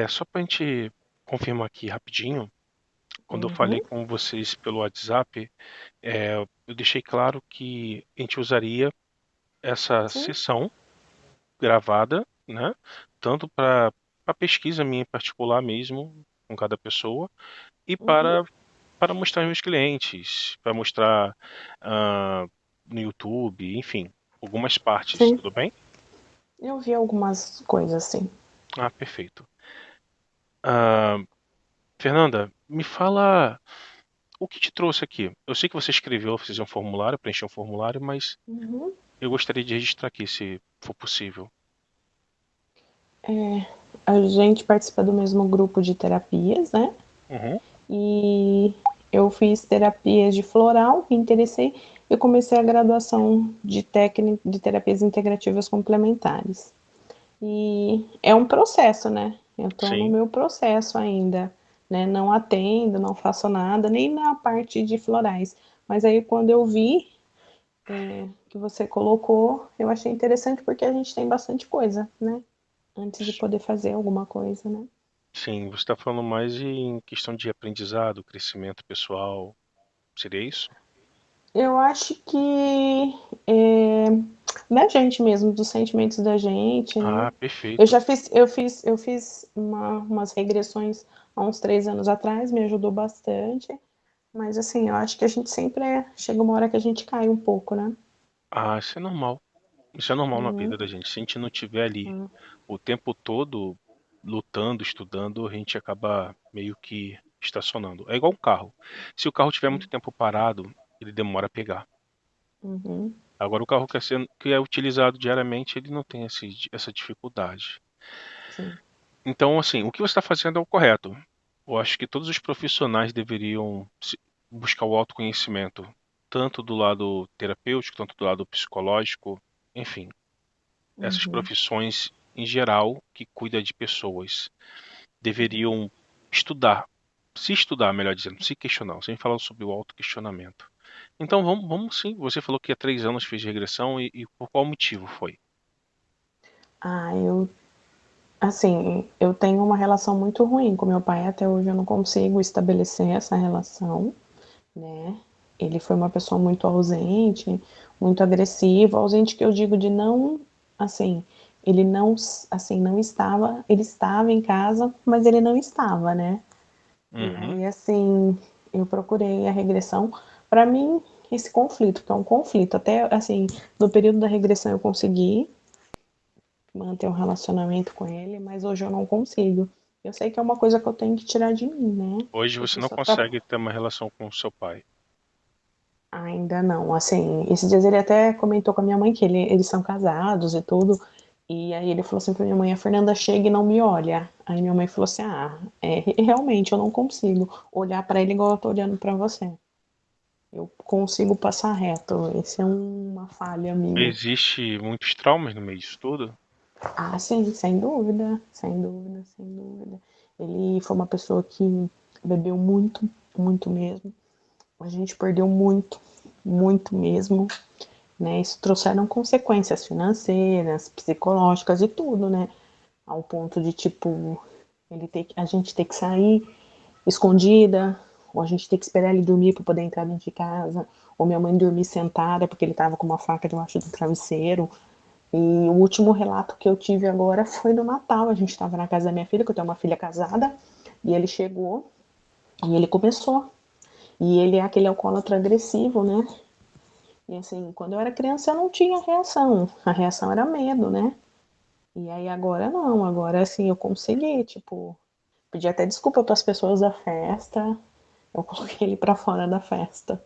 Só pra gente confirmar aqui rapidinho, quando eu falei Uhum, com vocês pelo WhatsApp, eu deixei claro que a gente usaria essa sim, sessão gravada, né? Tanto para pesquisa minha em particular mesmo, com cada pessoa, e uhum, para mostrar aos meus clientes, para mostrar ah, no YouTube, enfim, algumas partes, sim. tudo bem? Eu vi algumas coisas assim. Ah, perfeito. Ah, Fernanda, me fala o que te trouxe aqui. Eu sei que você escreveu, fez um formulário, preencheu um formulário, mas Uhum. eu gostaria de registrar aqui, se for possível. A gente participa do mesmo grupo de terapias, né? Uhum, E eu fiz terapias de floral, me interessei e comecei a graduação de técnica de terapias integrativas complementares. E é um processo, né? Eu estou no sim. meu processo ainda, né? Não atendo, não faço nada, nem na parte de florais. Mas aí quando eu vi que você colocou, eu achei interessante porque a gente tem bastante coisa, né? Antes de poder fazer alguma coisa, né? Sim, você está falando mais em questão de aprendizado, crescimento pessoal, seria isso? Eu acho que é, da gente mesmo, dos sentimentos da gente, né? Ah, perfeito. Eu fiz umas regressões há uns 3 anos atrás, me ajudou bastante. Mas assim, eu acho que a gente sempre chega uma hora que a gente cai um pouco, né? Ah, isso é normal. Isso é normal na Uhum, vida da gente. Se a gente não estiver ali o tempo todo lutando, estudando, a gente acaba meio que estacionando. É igual um carro. Se o carro tiver muito tempo parado, ele demora a pegar. uhum, Agora, o carro que é utilizado diariamente, ele não tem essa dificuldade. sim. Então, assim, o que você está fazendo é o correto. Eu acho que todos os profissionais deveriam buscar o autoconhecimento, tanto do lado terapêutico, tanto do lado psicológico, enfim, essas Uhum. profissões em geral que cuidam de pessoas deveriam estudar, se estudar, melhor dizendo, se questionar. Você falou sobre o autoquestionamento. Então vamos sim. Você falou que há 3 anos fez regressão e por qual motivo foi? Ah, assim, eu tenho uma relação muito ruim com meu pai, até hoje eu não consigo estabelecer essa relação, né? Ele foi uma pessoa muito ausente, muito agressiva, ausente que eu digo de não, assim, ele não, assim, não estava, ele estava em casa, mas ele não estava, né? E Uhum. aí, assim, eu procurei a regressão. Para mim, esse conflito, que é um conflito, até, assim, no período da regressão eu consegui manter um relacionamento com ele, mas hoje eu não consigo. Eu sei que é uma coisa que eu tenho que tirar de mim, né? Hoje você Porque não isso atrapalha. consegue ter uma relação com o seu pai. Ainda não, assim, esses dias ele até comentou com a minha mãe que eles são casados e tudo, e aí ele falou assim pra minha mãe, a Fernanda chega e não me olha. Aí minha mãe falou assim, realmente eu não consigo olhar pra ele igual eu tô olhando pra você. Eu consigo passar reto, esse é uma falha minha. Existe muitos traumas no meio disso tudo? Ah, sim, sem dúvida, sem dúvida, sem dúvida. Ele foi uma pessoa que bebeu muito, muito mesmo. A gente perdeu muito, muito mesmo, né? Isso trouxeram consequências financeiras, psicológicas e tudo, né? Ao ponto de, tipo, a gente ter que sair escondida, ou a gente ter que esperar ele dormir para poder entrar dentro de casa, ou minha mãe dormir sentada porque ele estava com uma faca debaixo do travesseiro. E o último relato que eu tive agora foi no Natal. A gente estava na casa da minha filha, que eu tenho uma filha casada, e ele chegou e ele começou. E ele é aquele alcoólatra agressivo, né? E assim, quando eu era criança eu não tinha reação. A reação era medo, né? E aí agora não, agora assim eu consegui, tipo, pedi até desculpa para as pessoas da festa. Eu coloquei ele para fora da festa.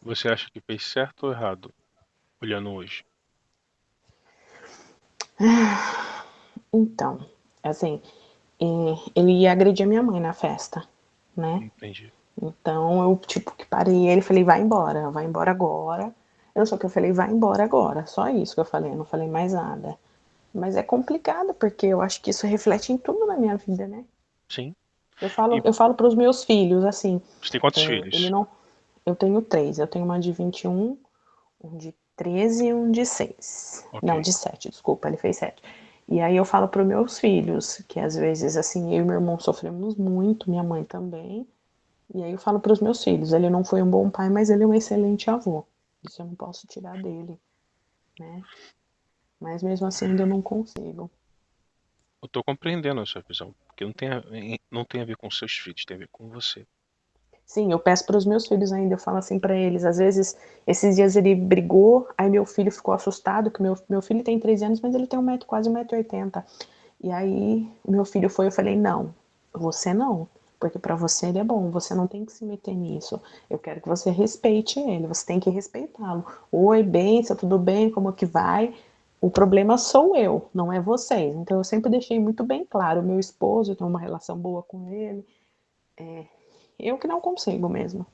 Você acha que fez certo ou errado, olhando hoje? Então, assim, ele ia agredir a minha mãe na festa, né? Entendi. Então eu, tipo, que parei ele e falei, vai embora agora. Eu só que eu falei, vai embora agora. Só isso que eu falei, eu não falei mais nada. Mas é complicado, porque eu acho que isso reflete em tudo na minha vida, né? Sim. Eu E eu falo para os meus filhos, assim, você tem quantos ele filhos? não. Eu tenho três. Eu tenho uma de 21, um de 13 e um de 6. Ok. Não, de 7, desculpa, ele fez 7. E aí eu falo para os meus filhos, que às vezes, assim, eu e meu irmão sofremos muito, minha mãe também. E aí eu falo para os meus filhos, ele não foi um bom pai, mas ele é um excelente avô. Isso eu não posso tirar dele, né? Mas mesmo assim ainda não consigo. Eu tô compreendendo a sua visão, porque não tem a ver com seus filhos, tem a ver com você. Sim, eu peço para os meus filhos ainda, eu falo assim para eles, às vezes, esses dias ele brigou, aí meu filho ficou assustado, que meu filho tem 13 anos, mas ele tem quase 1,80 m. E aí meu filho foi, eu falei, não, você não, porque para você ele é bom, você não tem que se meter nisso. Eu quero que você respeite ele, você tem que respeitá-lo. Oi, benção, tudo bem, como que vai? O problema sou eu, não é vocês. Então eu sempre deixei muito bem claro, o meu esposo, eu tenho uma relação boa com ele, eu que não consigo mesmo.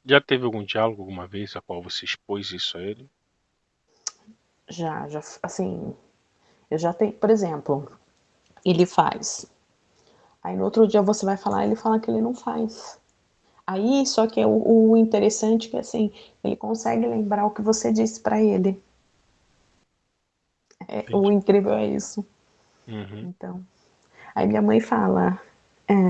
Já teve algum diálogo alguma vez a qual você expôs isso a ele? Já, assim, eu já tenho, por exemplo, ele faz. Aí no outro dia você vai falar, ele fala que ele não faz. Aí, só que o interessante é que, assim, ele consegue lembrar o que você disse para ele. O Entendi. incrível é isso. Uhum. Então, aí minha mãe fala,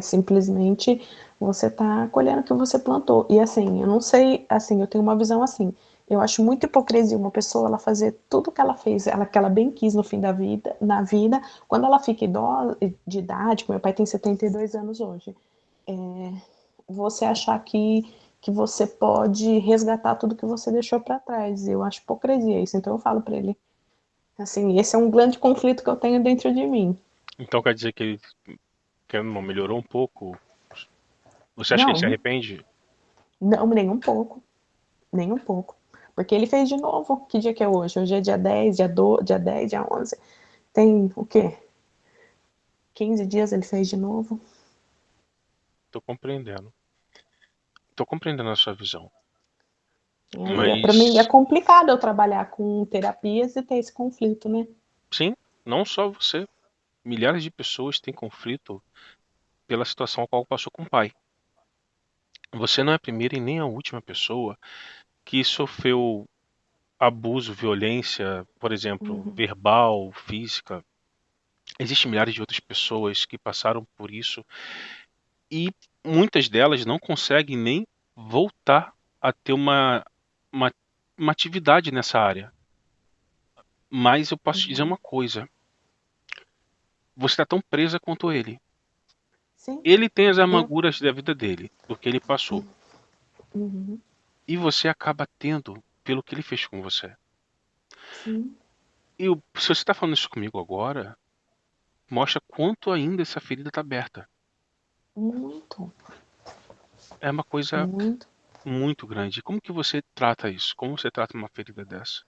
simplesmente você tá colhendo o que você plantou. E assim, eu não sei, assim, eu tenho uma visão assim. Eu acho muito hipocrisia uma pessoa ela fazer tudo que ela fez, que ela bem quis no fim da vida, na vida, quando ela fica idosa, de idade, meu pai tem 72 anos hoje, você achar que você pode resgatar tudo que você deixou para trás. Eu acho hipocrisia isso. Então eu falo para ele, assim, esse é um grande conflito que eu tenho dentro de mim. Então quer dizer que ele não melhorou um pouco? Você acha que ele se Não, arrepende? não, nem um pouco. Nem um pouco. Porque ele fez de novo. Que dia que é hoje? Hoje é dia 10, dia 10, dia 11. Tem o quê? 15 dias ele fez de novo. Tô compreendendo. Tô compreendendo a sua visão. E aí, para mim, é Mas, complicado eu trabalhar com terapias e ter esse conflito, né? sim, não só você. Milhares de pessoas têm conflito pela situação a qual passou com o pai. Você não é a primeira e nem a última pessoa que sofreu abuso, violência, por exemplo, Uhum, verbal, física. Existem milhares de outras pessoas que passaram por isso e muitas delas não conseguem nem voltar a ter uma, uma atividade nessa área. Mas eu posso te dizer uhum. uma coisa: você está tão presa quanto ele. Sim, Ele tem as é. amarguras da vida dele, do que ele passou. Uhum, E você acaba tendo pelo que ele fez com você. sim, Se você está falando isso comigo agora, mostra quanto ainda essa ferida está aberta. muito, É uma coisa muito. muito grande. Como que você trata isso? Como você trata uma ferida dessa?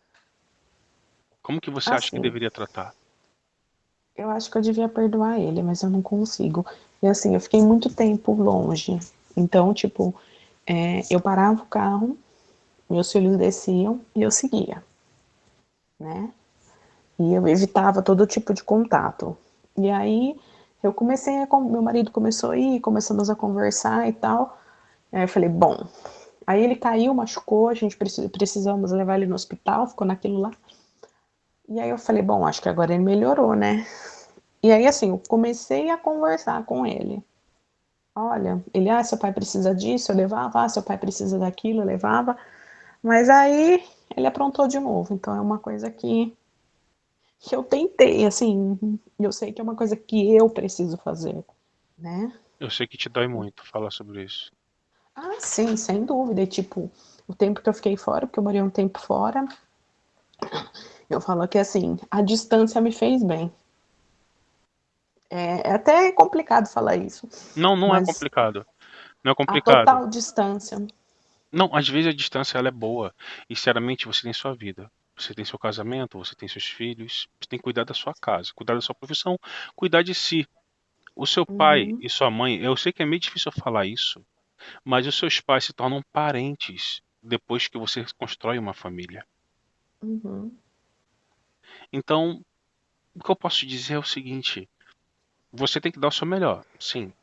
Como que você acha que Assim, deveria tratar? eu acho que eu devia perdoar ele, mas eu não consigo. E assim, eu fiquei muito tempo longe. Então, tipo, eu parava o carro, meus filhos desciam e eu seguia, né? E eu evitava todo tipo de contato. E aí meu marido começou a ir, começamos a conversar e tal. Aí eu falei, bom. Aí ele caiu, machucou, a gente precisamos levar ele no hospital, ficou naquilo lá. E aí eu falei, bom, acho que agora ele melhorou, né? E aí assim, eu comecei a conversar com ele. Olha, ele, seu pai precisa disso, eu levava, seu pai precisa daquilo, eu levava. Mas aí ele aprontou de novo. Então é uma coisa que eu tentei, assim, eu sei que é uma coisa que eu preciso fazer, né? Eu sei que te dói muito falar sobre isso. Ah, sim, sem dúvida. E, tipo, o tempo que eu fiquei fora, porque eu morei um tempo fora, eu falo que, assim, a distância me fez bem. É até complicado falar isso, Não, não é mas complicado. Não é a complicado. total distância. Não, às vezes a distância ela é boa. E sinceramente você tem sua vida. Você tem seu casamento, você tem seus filhos, você tem que cuidar da sua casa, cuidar da sua profissão, cuidar de si. O seu pai Uhum, e sua mãe, eu sei que é meio difícil eu falar isso, mas os seus pais se tornam parentes depois que você constrói uma família. uhum, Então, o que eu posso te dizer é o seguinte: você tem que dar o seu melhor, sim.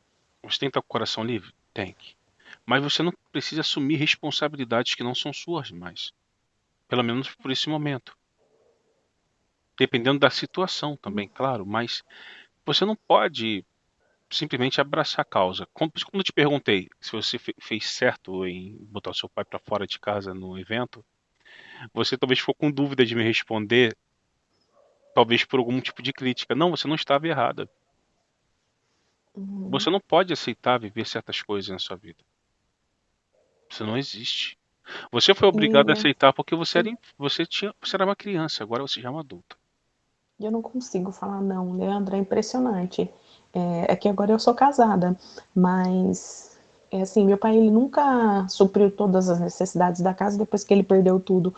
Você tem que estar com o coração livre? Tem que. Mas você não precisa assumir responsabilidades que não são suas mais. Pelo menos por esse momento. dependendo da situação também, claro, mas você não pode simplesmente abraçar a causa. Quando eu te perguntei se você fez certo em botar o seu pai para fora de casa no evento, você talvez ficou com dúvida de me responder, talvez por algum tipo de crítica. Não, você não estava errada. Uhum. Você não pode aceitar viver certas coisas na sua vida. Isso não existe. Você foi obrigado a E aceitar porque você era uma criança, agora você já é uma adulta. eu não consigo falar não, Leandro, é impressionante. É que agora eu sou casada, mas é assim, meu pai ele nunca supriu todas as necessidades da casa depois que ele perdeu tudo.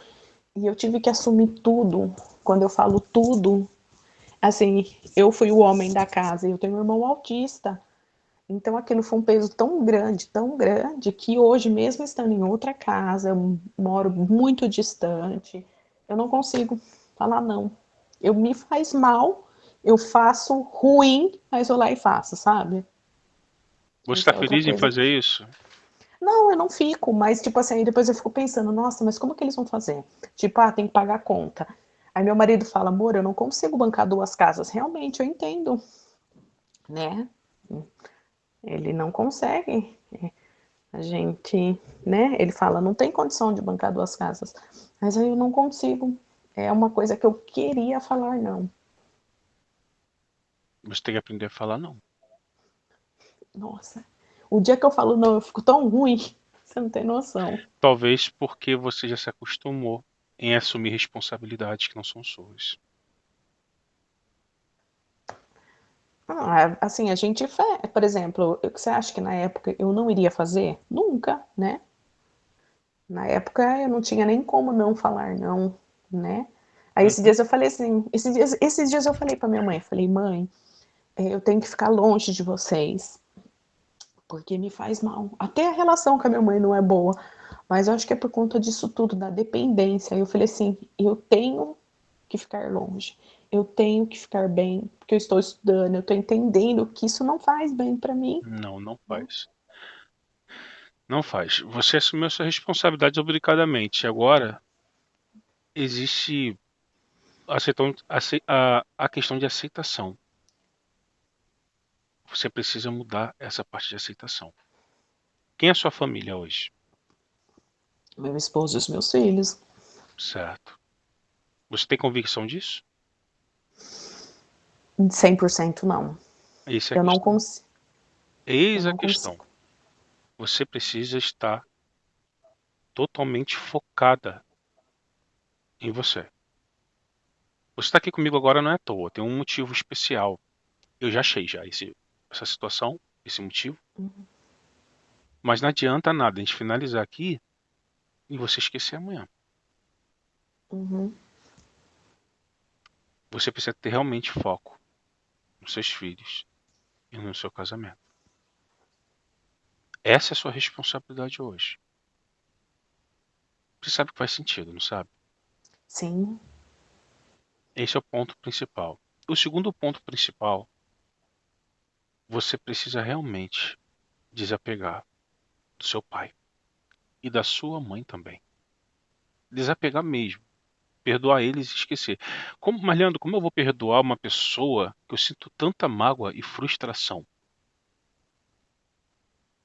E eu tive que assumir tudo. Quando eu falo tudo, assim, eu fui o homem da casa e eu tenho um irmão autista. Então aquilo foi um peso tão grande, que hoje, mesmo estando em outra casa, eu moro muito distante, eu não consigo falar não. Eu me faz mal, eu faço ruim, mas eu lá e faço, sabe? Você Isso está é outra feliz em coisa. fazer isso? Não, eu não fico, mas tipo assim, aí depois eu fico pensando, nossa, mas como que eles vão fazer? Tipo, ah, tem que pagar a conta. Aí meu marido fala, amor, eu não consigo bancar duas casas. Realmente, eu entendo, né? Ele não consegue. A gente, né? Ele fala, não tem condição de bancar duas casas. Mas aí eu não consigo. É uma coisa que eu queria falar, não. Você tem que aprender a falar não. Nossa. O dia que eu falo não, eu fico tão ruim. Você não tem noção. Talvez porque você já se acostumou em assumir responsabilidades que não são suas. Ah, assim, a gente faz. Por exemplo, o que você acha que na época eu não iria fazer? Nunca, né? Na época eu não tinha nem como não falar não, né? Aí esses Uhum. dias eu falei assim, esses dias eu falei pra minha mãe, falei, mãe, eu tenho que ficar longe de vocês, porque me faz mal. Até a relação com a minha mãe não é boa, mas eu acho que é por conta disso tudo, da dependência. Aí eu falei assim, eu tenho que ficar longe, eu tenho que ficar bem, porque eu estou estudando, eu estou entendendo que isso não faz bem para mim. Não, não Né? faz. Não faz. Você assumiu a sua responsabilidade obrigadamente. Agora, existe a questão de aceitação. Você precisa mudar essa parte de aceitação. Quem é a sua família hoje? Meu esposo e os meus filhos, Certo. Você tem convicção disso? 100% não. Essa é a Eu não questão. consigo, eu Eis a não questão. consigo. Você precisa estar totalmente focada em você. Você está aqui comigo agora não é à toa, tem um motivo especial. Eu já achei já essa situação, esse motivo. Mas não adianta nada a gente finalizar aqui e você esquecer amanhã. Uhum, Você precisa ter realmente foco nos seus filhos e no seu casamento. Essa é a sua responsabilidade hoje. Você sabe que faz sentido, não sabe? sim. Esse é o ponto principal. O segundo ponto principal, você precisa realmente desapegar do seu pai e da sua mãe também. Desapegar mesmo. Perdoar eles e esquecer. Mas, Leandro, como eu vou perdoar uma pessoa que eu sinto tanta mágoa e frustração?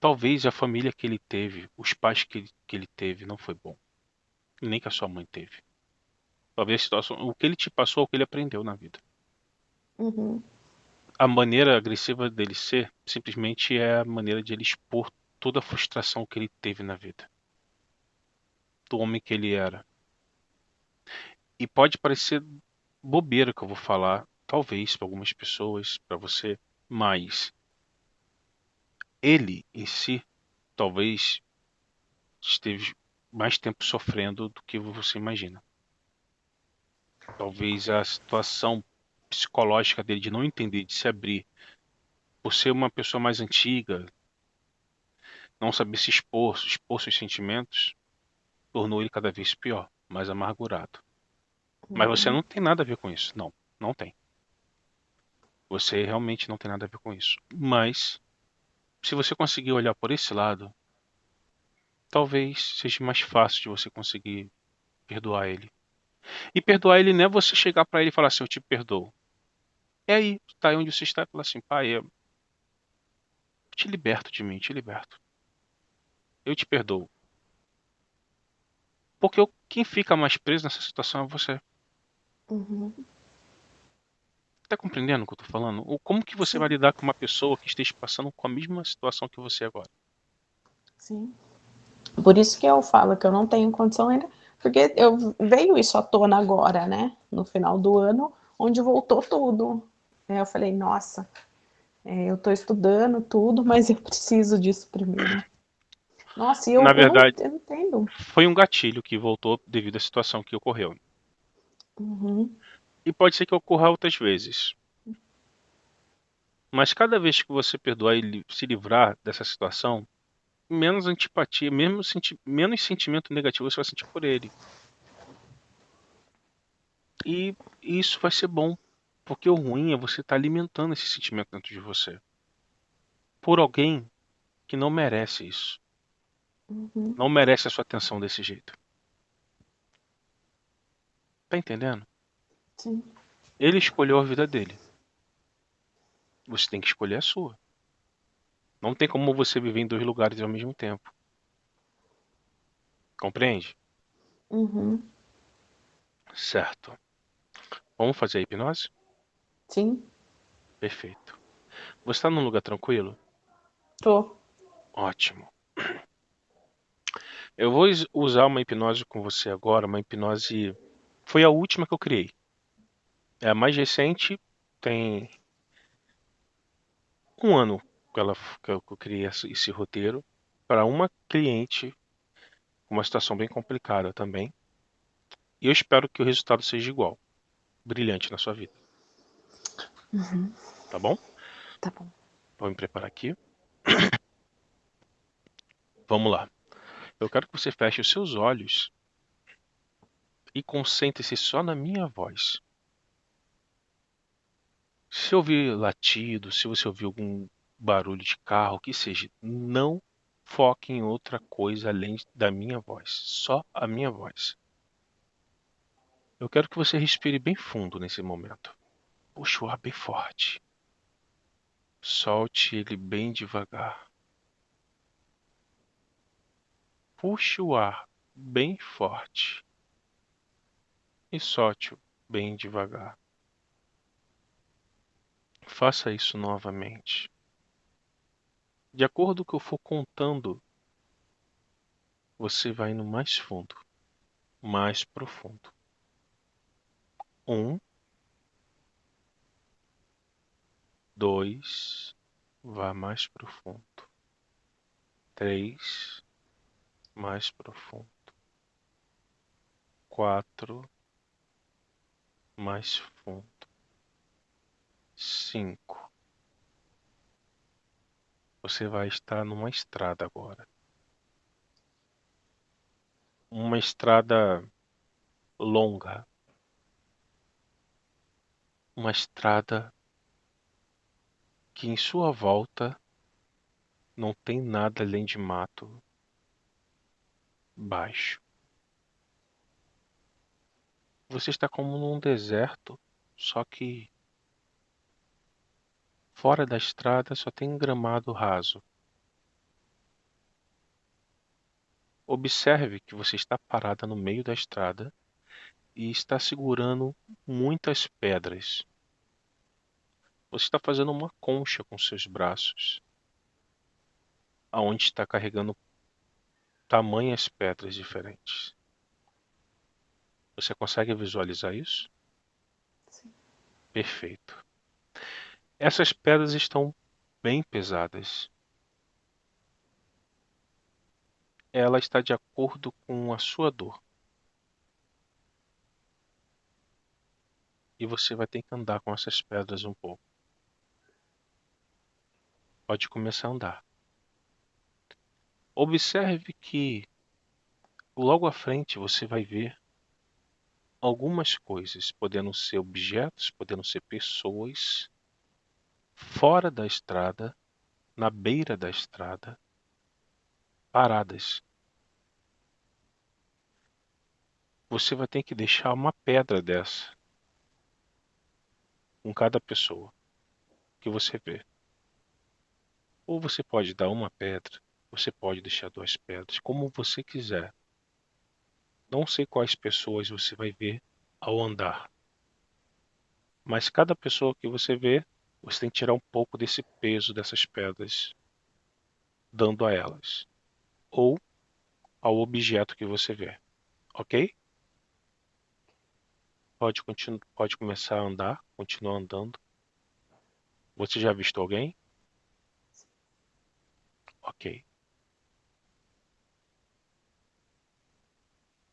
Talvez a família que ele teve, os pais que ele teve, não foi bom. Nem que a sua mãe teve. Talvez a situação, o que ele te passou, é o que ele aprendeu na vida. Uhum, A maneira agressiva dele ser, simplesmente é a maneira de ele expor toda a frustração que ele teve na vida. Do homem que ele era. E pode parecer bobeira que eu vou falar, talvez para algumas pessoas, para você, mas ele em si talvez esteve mais tempo sofrendo do que você imagina. Talvez a situação psicológica dele de não entender, de se abrir, por ser uma pessoa mais antiga, não saber se expor seus sentimentos, tornou ele cada vez pior, mais amargurado. Mas você uhum, não tem nada a ver com isso. Não, não tem. Você realmente não tem nada a ver com isso. Mas, se você conseguir olhar por esse lado, talvez seja mais fácil de você conseguir perdoar ele. E perdoar ele não é você chegar pra ele e falar assim, eu te perdoo. É aí, tá aí onde você está e falar assim, pai, eu te liberto de mim, te liberto. Eu te perdoo. Porque quem fica mais preso nessa situação é você. Uhum. Tá compreendendo o que eu tô falando? Ou como que você vai Sim, lidar com uma pessoa que esteja passando com a mesma situação que você agora? sim. Por isso que eu falo que eu não tenho condição ainda, porque veio isso à tona agora, né? No final do ano, onde voltou tudo. Eu falei, nossa, eu estou estudando tudo, mas eu preciso disso primeiro. Nossa, e Na eu não verdade, entendo. foi um gatilho que voltou devido à situação que ocorreu. Uhum, E pode ser que ocorra outras vezes. Mas cada vez que você perdoar e se livrar dessa situação, menos antipatia, menos sentimento negativo você vai sentir por ele. E isso vai ser bom, porque o ruim é você estar alimentando esse sentimento dentro de você. Por alguém que não merece isso. uhum, Não merece a sua atenção desse jeito. Tá entendendo? sim. Ele escolheu a vida dele. Você tem que escolher a sua. Não tem como você viver em dois lugares ao mesmo tempo. Compreende? Uhum, Certo. Vamos fazer a hipnose? sim, Perfeito. Você está num lugar tranquilo? tô. Ótimo. Eu vou usar uma hipnose com você agora, uma hipnose. Foi a última que eu criei. É a mais recente, tem um ano que eu criei esse roteiro para uma cliente com uma situação bem complicada também. E eu espero que o resultado seja igual, brilhante na sua vida. Uhum, Tá bom? tá bom. Vou me preparar aqui. Vamos lá. Eu quero que você feche os seus olhos e concentre-se só na minha voz. Se ouvir latido, se você ouvir algum barulho de carro, que seja, não foque em outra coisa além da minha voz, só a minha voz. Eu quero que você respire bem fundo nesse momento. Puxe o ar bem forte. Solte ele bem devagar. Puxe o ar bem forte e solte-o bem devagar. Faça isso novamente. De acordo com o que eu for contando, você vai no mais fundo, mais profundo. 1, 2, vá mais profundo. 3, mais profundo. 4, mais fundo. 5. Você vai estar numa estrada agora. Uma estrada longa. Uma estrada que em sua volta não tem nada além de mato baixo. Você está como num deserto, só que fora da estrada só tem gramado raso. Observe que você está parada no meio da estrada e está segurando muitas pedras. Você está fazendo uma concha com seus braços, aonde está carregando tamanhas pedras diferentes. Você consegue visualizar isso? Sim. Perfeito. Essas pedras estão bem pesadas. Ela está de acordo com a sua dor. E você vai ter que andar com essas pedras um pouco. Pode começar a andar. Observe que logo à frente você vai ver algumas coisas, podendo ser objetos, podendo ser pessoas, fora da estrada, na beira da estrada, paradas. você vai ter que deixar uma pedra dessa com cada pessoa que você vê. Ou você pode dar uma pedra, você pode deixar duas pedras, como você quiser. Não sei quais pessoas você vai ver ao andar, mas cada pessoa que você vê, você tem que tirar um pouco desse peso dessas pedras, dando a elas, ou ao objeto que você vê, ok? Pode começar a andar, continua andando. Você já visto alguém? Ok.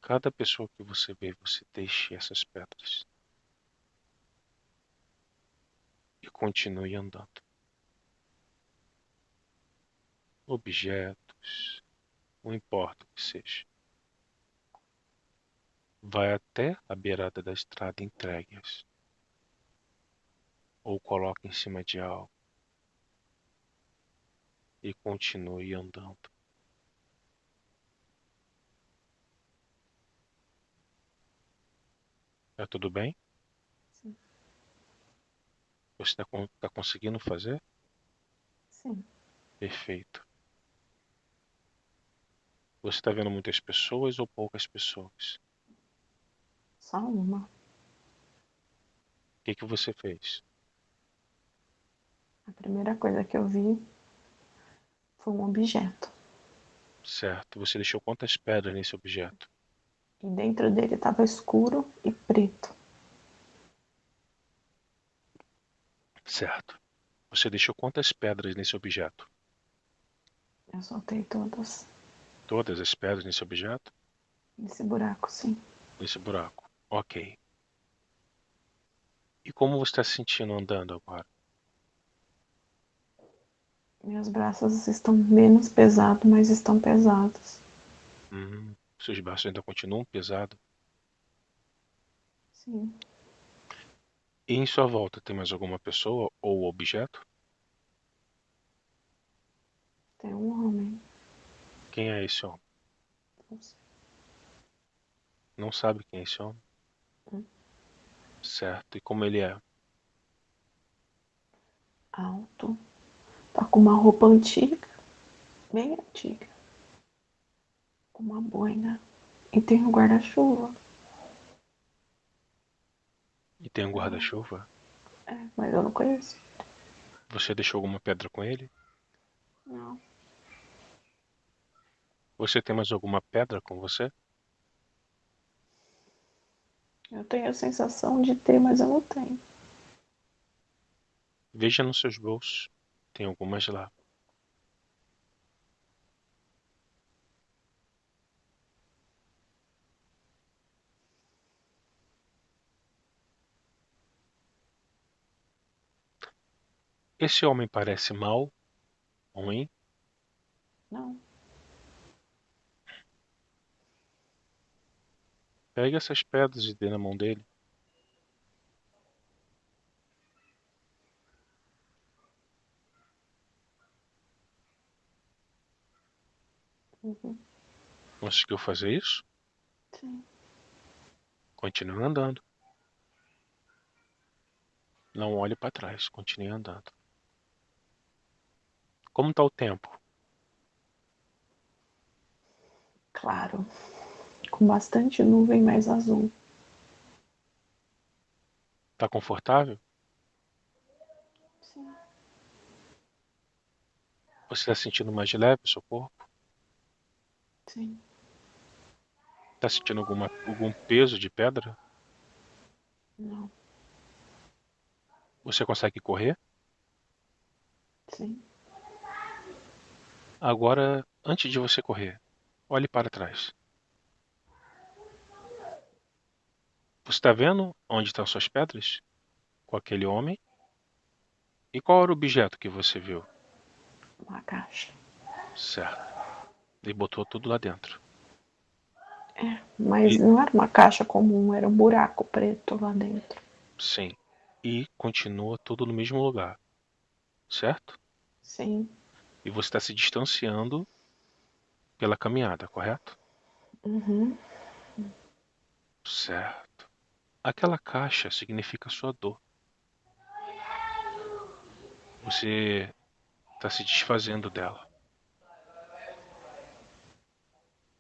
Cada pessoa que você vê, você deixe essas pedras e continue andando. Objetos, não importa o que seja. Vai até a beirada da estrada e entregue-as. Ou coloque em cima de algo e continue andando. Tá tudo bem? Sim. Você tá conseguindo fazer? Sim. Perfeito. Você está vendo muitas pessoas ou poucas pessoas? Só uma. O que você fez? A primeira coisa que eu vi foi um objeto. Certo. Você deixou quantas pedras nesse objeto? E dentro dele estava escuro e preto. Certo. Você deixou quantas pedras nesse objeto? Eu soltei todas Todas as pedras nesse objeto? nesse buraco, sim. Nesse buraco. Ok. E como você está se sentindo andando agora? Meus braços estão menos pesados, mas estão pesados. Seus braços ainda continuam pesados? Sim. E em sua volta tem mais alguma pessoa ou objeto? Tem um homem. Quem é esse homem? Não sei. Não sabe quem é esse homem? Certo. E como ele é? Alto. Tá com uma roupa antiga. Bem antiga. Com uma boina. E tem um guarda-chuva. E tem um guarda-chuva? Mas eu não conheço. Você deixou alguma pedra com ele? Não. Você tem mais alguma pedra com você? Eu tenho a sensação de ter, mas eu não tenho. Veja nos seus bolsos. Tem algumas lá. Esse homem parece mau, ruim. Não. Pegue essas pedras e dê na mão dele. Uhum. Conseguiu fazer isso? Sim. Continue andando. Não olhe para trás. Continue andando. Como está o tempo? Claro. Com bastante nuvem mais azul. Está confortável? Sim. Você está sentindo mais leve o seu corpo? Sim. Está sentindo algum peso de pedra? Não. Você consegue correr? Sim. Agora, antes de você correr, olhe para trás. Você está vendo onde estão suas pedras? Com aquele homem? E qual era o objeto que você viu? Uma caixa. Certo. Ele botou tudo lá dentro. Mas E, não era uma caixa comum, era um buraco preto lá dentro. sim. E continua tudo no mesmo lugar, certo? Sim. E você está se distanciando pela caminhada, correto? Uhum. Certo. Aquela caixa significa a sua dor. Você está se desfazendo dela.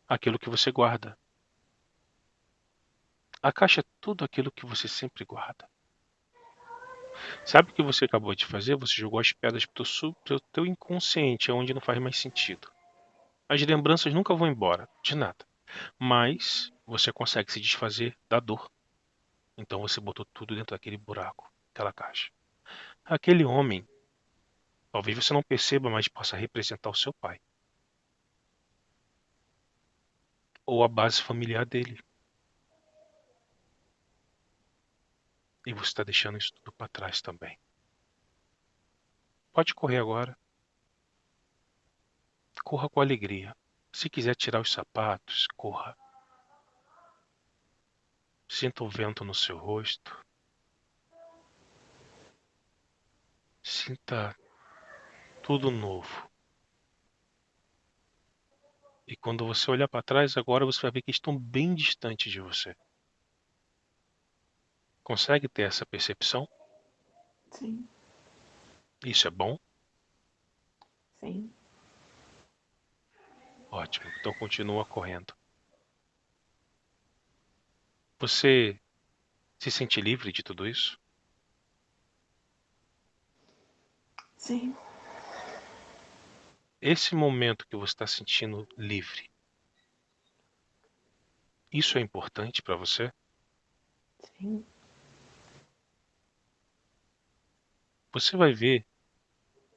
Aquilo que você guarda. A caixa é tudo aquilo que você sempre guarda. Sabe o que você acabou de fazer? Você jogou as pedras pro teu inconsciente, onde não faz mais sentido. As lembranças nunca vão embora, de nada. Mas você consegue se desfazer da dor. Então você botou tudo dentro daquele buraco, aquela caixa. Aquele homem, talvez você não perceba, mas possa representar o seu pai. Ou a base familiar dele. E você está deixando isso tudo para trás também. Pode correr agora. Corra com alegria. Se quiser tirar os sapatos, corra. Sinta o vento no seu rosto. Sinta tudo novo. E quando você olhar para trás, agora você vai ver que estão bem distantes de você. Consegue ter essa percepção? Sim, Isso é bom? sim, Ótimo. Então continua correndo. Você se sente livre de tudo isso? sim, Esse momento que você está sentindo livre, isso é importante para você? sim, Você vai ver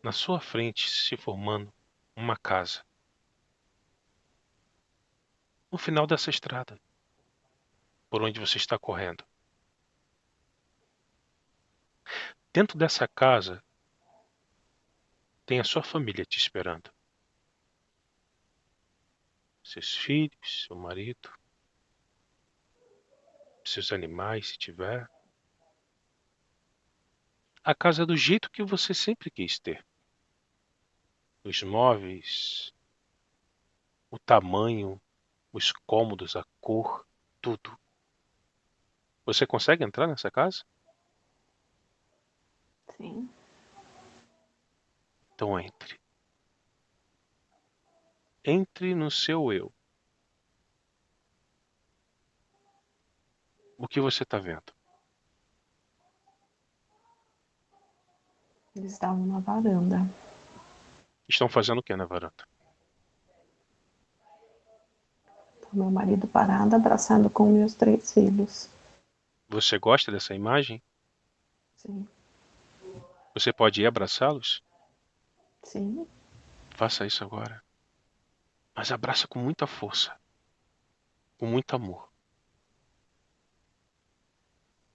na sua frente se formando uma casa. No final dessa estrada, por onde você está correndo. Dentro dessa casa, tem a sua família te esperando. Seus filhos, seu marido, seus animais, se tiver. A casa é do jeito que você sempre quis ter. Os móveis, o tamanho, os cômodos, a cor, tudo. Você consegue entrar nessa casa? sim. Então entre. Entre no seu eu. O que você está vendo? Eles estavam na varanda. Estão fazendo o que na varanda? Meu marido parado, abraçado com meus 3 filhos. Você gosta dessa imagem? Sim, Você pode ir abraçá-los? sim, Faça isso agora. Mas abraça com muita força, com muito amor.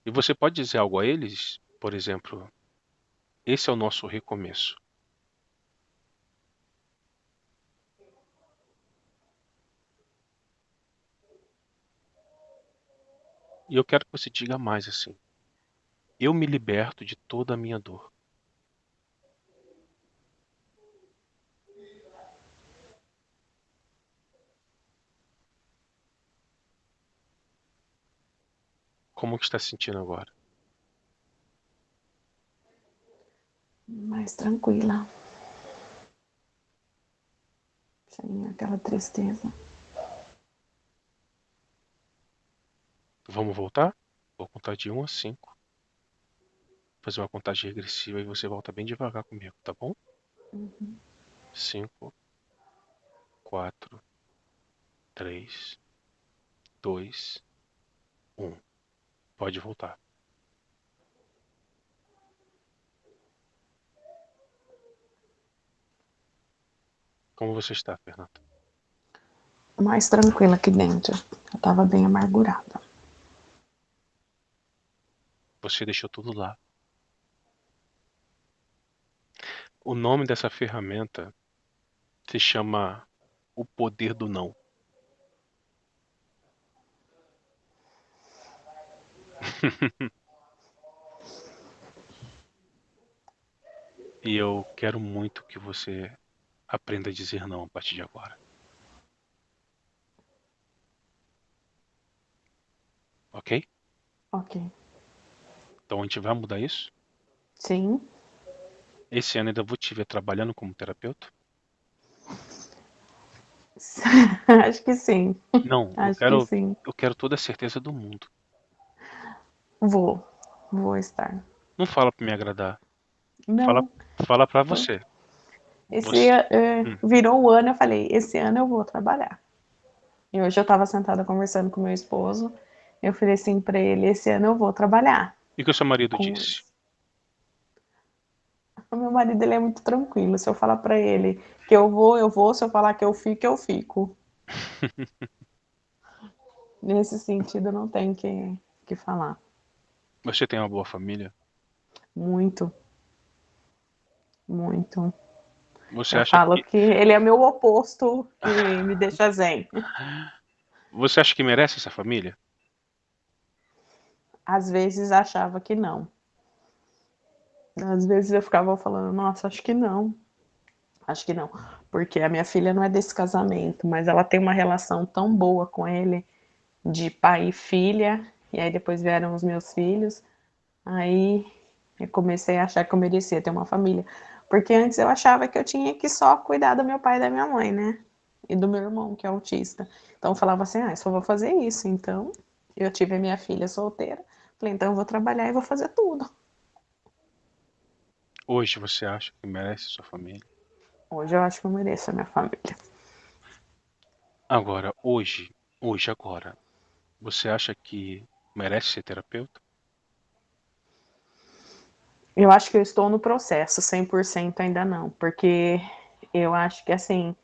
E você pode dizer algo a eles, por exemplo, esse é o nosso recomeço. E eu quero que você diga mais assim. Eu me liberto de toda a minha dor. Como que está se sentindo agora? mais tranquila, sem aquela tristeza. Vamos voltar? Vou contar de 1 a 5. Fazer uma contagem regressiva e você volta bem devagar comigo, tá bom? Uhum. 5, 4, 3, 2, 1. Pode voltar. Como você está, Fernanda? Mais tranquila aqui dentro. Eu tava bem amargurada. Você deixou tudo lá. O nome dessa ferramenta se chama o poder do não. E eu quero muito que você aprenda a dizer não a partir de agora. ok? Ok. Então a gente vai mudar isso. Sim. Esse ano ainda vou te ver trabalhando como terapeuta. Acho que sim. Não, Acho que sim. eu quero toda a certeza do mundo. Vou. Vou estar. Não fala pra me agradar. Fala, Não. fala pra você. Esse Você. virou o ano, eu falei, esse ano eu vou trabalhar. E hoje eu estava sentada conversando com meu esposo, eu falei assim para ele, esse ano eu vou trabalhar E o que o seu marido com disse? isso. O meu marido ele é muito tranquilo, se eu falar para ele que eu vou, se eu falar que eu fico, eu fico. Nesse sentido não tem que falar. Você tem uma boa família? Muito, muito. Você Eu acha falo que que ele é meu oposto, que me deixa zen. você acha que merece essa família? Às vezes achava que não. Às vezes eu ficava falando, nossa, acho que não. Acho que não. Porque a minha filha não é desse casamento, mas ela tem uma relação tão boa com ele, de pai e filha. E aí depois vieram os meus filhos. Aí eu comecei a achar que eu merecia ter uma família. Porque antes eu achava que eu tinha que só cuidar do meu pai e da minha mãe, né? E do meu irmão, que é autista. Então eu falava assim, ah, só vou fazer isso. Então eu tive a minha filha solteira. Falei, então eu vou trabalhar e vou fazer tudo. Hoje você acha que merece sua família? Hoje eu acho que eu mereço a minha família. Agora, agora, você acha que merece ser terapeuta? Eu acho que eu estou no processo, 100% ainda não, porque eu acho que assim,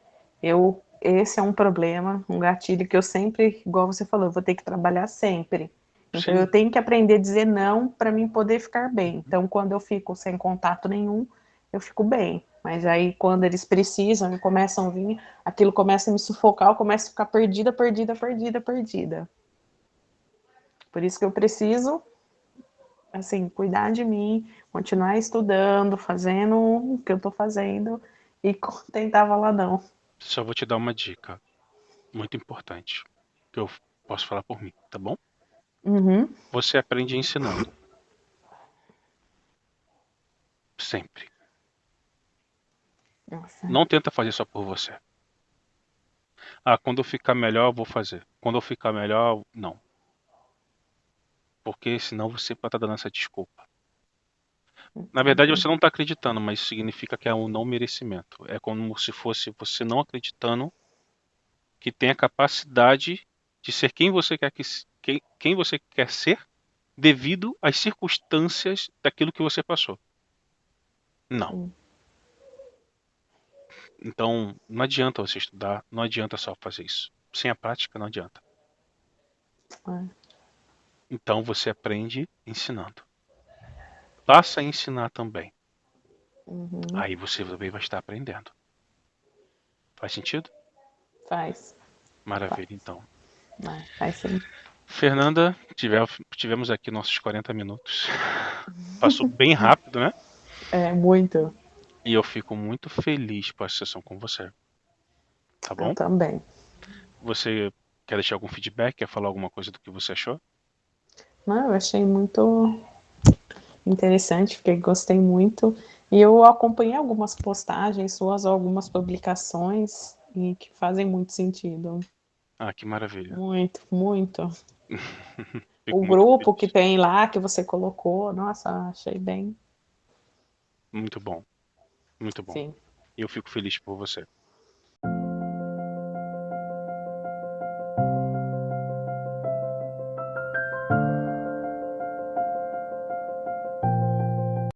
esse é um problema, um gatilho que eu sempre, igual você falou, eu vou ter que trabalhar sempre. Então eu Sim. tenho que aprender a dizer não para mim poder ficar bem. Então quando eu fico sem contato nenhum, eu fico bem. Mas aí quando eles precisam e começam a vir, aquilo começa a me sufocar, eu começo a ficar perdida, perdida, perdida, perdida. Por isso que eu preciso assim, cuidar de mim, continuar estudando, fazendo o que eu tô fazendo e tentar falar não. Só vou te dar uma dica muito importante que eu posso falar por mim, tá bom? Uhum. Você aprende ensinando, sempre. Nossa. Não tenta fazer só por você. Ah, quando eu ficar melhor, eu vou fazer. Quando eu ficar melhor, não. Porque senão você vai estar dando essa desculpa. Na verdade, você não está acreditando, mas isso significa que é um não merecimento. É como se fosse você não acreditando que tem a capacidade de ser quem você quer quem você quer ser devido às circunstâncias daquilo que você passou. Não. Sim. Então, não adianta você estudar, não adianta só fazer isso. Sem a prática, não adianta. É. Então, você aprende ensinando. Passa a ensinar também. Uhum. Aí você também vai estar aprendendo. Faz sentido? Faz. Maravilha, Faz. então. Faz sim. Fernanda, tivemos aqui nossos 40 minutos. Passou bem rápido, né? É muito. E eu fico muito feliz com a sessão com você. Tá Eu bom? também. Você quer deixar algum feedback? Quer falar alguma coisa do que você achou? Não, eu achei muito interessante, porque gostei muito. E eu acompanhei algumas postagens suas, algumas publicações, e que fazem muito sentido. Ah, que maravilha. Muito, muito. O Fico muito grupo que feliz. tem lá, que você colocou, nossa, achei bem. Muito bom, muito bom. Sim. E eu fico feliz por você.